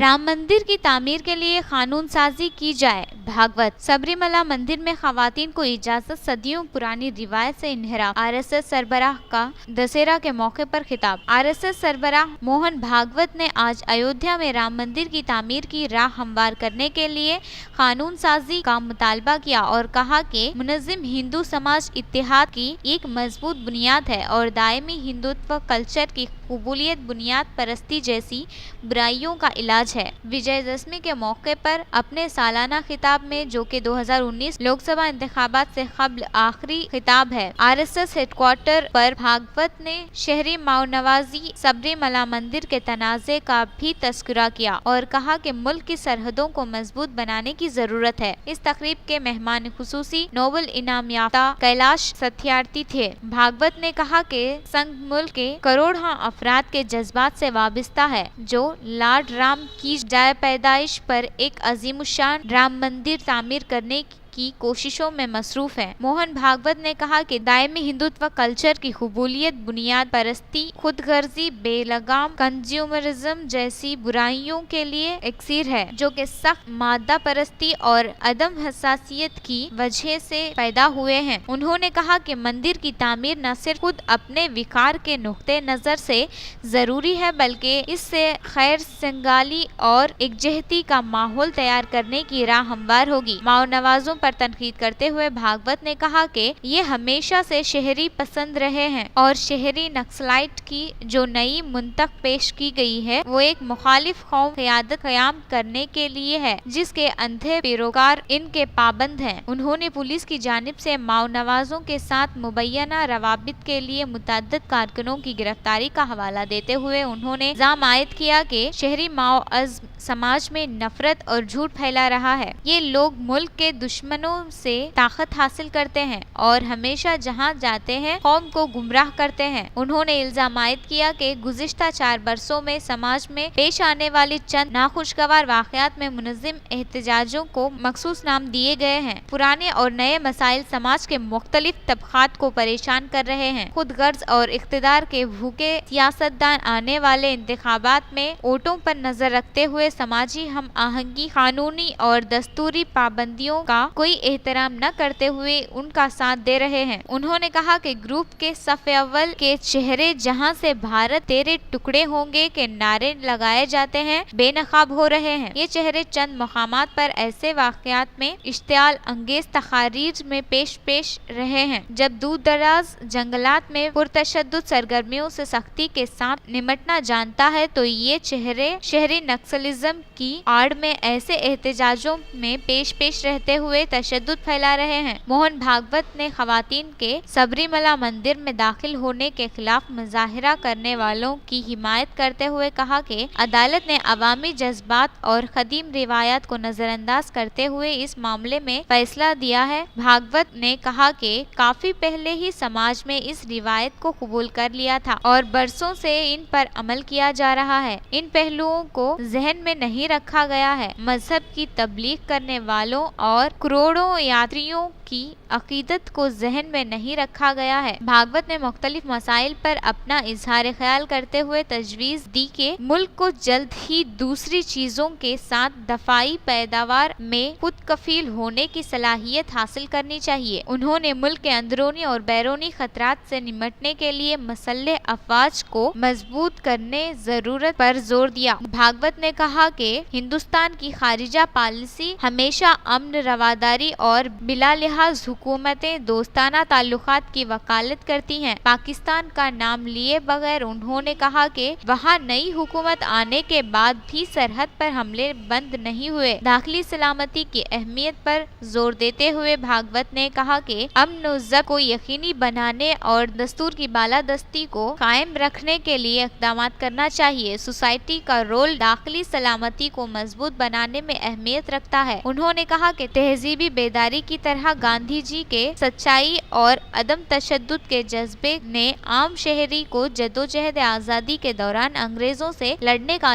राम मंदिर की तामीर के लिए कानून साजी की जाए। भागवत। सबरीमला मंदिर में खवातीन को इजाजत। सदियों पुरानी रिवायत से इन्हिराफ। आरएसएस सरबराह का दशहरा के मौके पर खिताब। आरएसएस सरबराह मोहन भागवत ने आज अयोध्या में राम मंदिर की तामीर की राह हमवार करने के लिए कानून साजी का मुतालबा किया और कहा कि मुनज़्ज़िम हिंदू समाज इत्तेहाद की एक मजबूत बुनियाद है और दायमी हिंदुत्व कल्चर की कबूलियत बुनियाद परस्ती जैसी बुराइयों का इलाज है। विजयदशमी के मौके पर अपने सालाना खिताब में, जो कि 2019 लोकसभा इंतखाबात से कबल आखिरी खिताब है, आरएसएस हेडक्वार्टर पर भागवत ने शहरी माओनवाजी सबरीमला मंदिर के तनाज़े का भी तस्करा किया और कहा कि मुल्क की सरहदों को मजबूत बनाने की जरूरत है। इस तकरीब के मेहमान खुसूसी नोबेल इनाम याफ्ता कैलाश सत्यार्थी थे। भागवत ने कहा कि संघ मुल्क के करोड़ों अफराद के जज्बात से वाबस्ता है जो लॉर्ड राम की जाए पैदाइश पर एक अजीमुशान राम मंदिर तामीर करने की कोशिशों में मसरूफ है। मोहन भागवत ने कहा कि दायमी हिंदुत्व कल्चर की कबूलियत बुनियाद परस्ती, खुदगर्जी, बेलगाम कंज्यूमरिज्म जैसी बुराइयों के लिए इक्सीर है जो कि सख्त मादा परस्ती और अदम हसासियत की वजह से पैदा हुए हैं। उन्होंने कहा कि मंदिर की तामीर न सिर्फ खुद अपने विकार के नुक्ते नजर से जरूरी है बल्कि इससे खैर संगाली और एकजहती का माहौल तैयार करने की राह हमवार होगी। माओनवाजों पर तनकीद करते हुए भागवत ने कहा कि ये हमेशा से शहरी पसंद रहे हैं और शहरी नक्सलाइट की जो नई मुंतक पेश की गई है वो एक मुखालिफ कौम क़यादत क़याम करने के लिए है जिसके अंधे पैरोकार इनके पाबंद हैं। उन्होंने पुलिस की जानिब से माओनवाजों के साथ मुबैना रवाबित के लिए मुतअद्दिद कारकुनों की गिरफ्तारी का हवाला देते हुए उन्होंने इल्जाम आयद किया कि शहरी माओ-अज़्म समाज में नफरत और झूठ फैला रहा है। ये लोग मुल्क के दुश्मनों से ताकत हासिल करते हैं और हमेशा जहां जाते हैं कौम को गुमराह करते हैं। उन्होंने इल्जाम आयद किया कि गुज़िश्ता 4 बरसों में समाज में पेश आने वाली चंद नाखुशगवार वाक़यात में मुनज़्ज़िम एहतजाजों को मखसूस नाम दिए गए हैं। पुराने और नए मसाइल समाज के मुख्तलिफ तबक़ात को परेशान कर रहे हैं। खुदगर्ज और इक़्तिदार के भूखे सियासतदान आने वाले इंतखाबात में वोटों पर नजर रखते हुए समाजी हम आहंगी, कानूनी और दस्तूरी पाबंदियों का कोई एहतराम न करते हुए उनका साथ दे रहे हैं। उन्होंने कहा कि ग्रुप के सफ़े अव्वल के चेहरे जहां से भारत तेरे टुकड़े होंगे के नारे लगाए जाते हैं बेनकाब हो रहे हैं। ये चेहरे चंद मकामात पर ऐसे वाक़यात में इश्तियाल अंगेज तकारीर में पेश रहे हैं जब दूर दराज जंगलात में पुरतशद्दुद सरगर्मियों से सख्ती के साथ निमटना जानता है तो ये चेहरे शहरी नक्सलिज्म की आड़ में ऐसे एहतजाजों में पेश रहते हुए तशद्दुद फैला रहे हैं। मोहन भागवत ने खवातीन के सबरीमला मंदिर में दाखिल होने के खिलाफ मुजाहिरा करने वालों की हिमायत करते हुए कहा कि अदालत ने अवामी जज्बात और कदीम रिवायात को नजरअंदाज करते हुए इस मामले में फैसला दिया है। भागवत ने कहा कि काफी पहले ही समाज में इस रिवायत को कबूल कर लिया था और बरसों से इन पर अमल किया जा रहा है। इन पहलुओं को जहन में नहीं रखा गया है। मजहब की तबलीग करने वालों और करोड़ों यात्रियों की अकीदत को जहन में नहीं रखा गया है। भागवत ने मुख्तलिफ मसाइल पर अपना इजहार ख्याल करते हुए तजवीज़ दी कि मुल्क को जल्द ही दूसरी चीजों के साथ दफाई पैदावार में खुद कफील होने की सलाहियत हासिल करनी चाहिए। उन्होंने मुल्क के अंदरूनी और बैरूनी खतरात से निमटने के लिए मसल्ह अफवाज को मजबूत करने जरूरत पर जोर दिया। भागवत ने कहा कि हिंदुस्तान की खारिजा पॉलिसी हमेशा अमन, रवादारी और बिला लिहाज हुकूमतें दोस्ताना ताल्लुकात की वकालत करती हैं। पाकिस्तान का नाम लिए बगैर उन्होंने कहा कि वहाँ नई हुकूमत आने के बाद भी सरहद पर हमले बंद नहीं हुए। दाखिली सलामती की अहमियत पर जोर देते हुए भागवत ने कहा कि अमन व ज़ब्त को यकीनी बनाने और दस्तूर की बालादस्ती को कायम रखने के लिए इक़दाम करना चाहिए। सोसाइटी का रोल दाखिली सलामती को मजबूत बनाने में अहमियत रखता है। उन्होंने कहा कि तहजीबी बेदारी की तरह गांधी जी के सच्चाई और अदम तशद्दुद के जज्बे ने आम शहरी को जदोजहद आज़ादी के दौरान अंग्रेजों से लड़ने का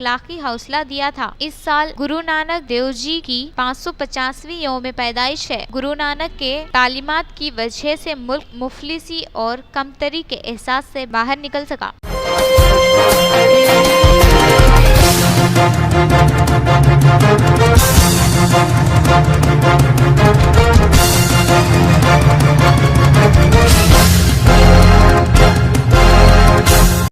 اخلاقی حوصلہ دیا تھا۔ اس سال گرو نانک دیو جی کی 550ویں یوم پیدائش ہے۔ گرو نانک کے تعلیمات کی وجہ سے ملک مفلسی اور کمتری کے احساس سے باہر نکل سکا۔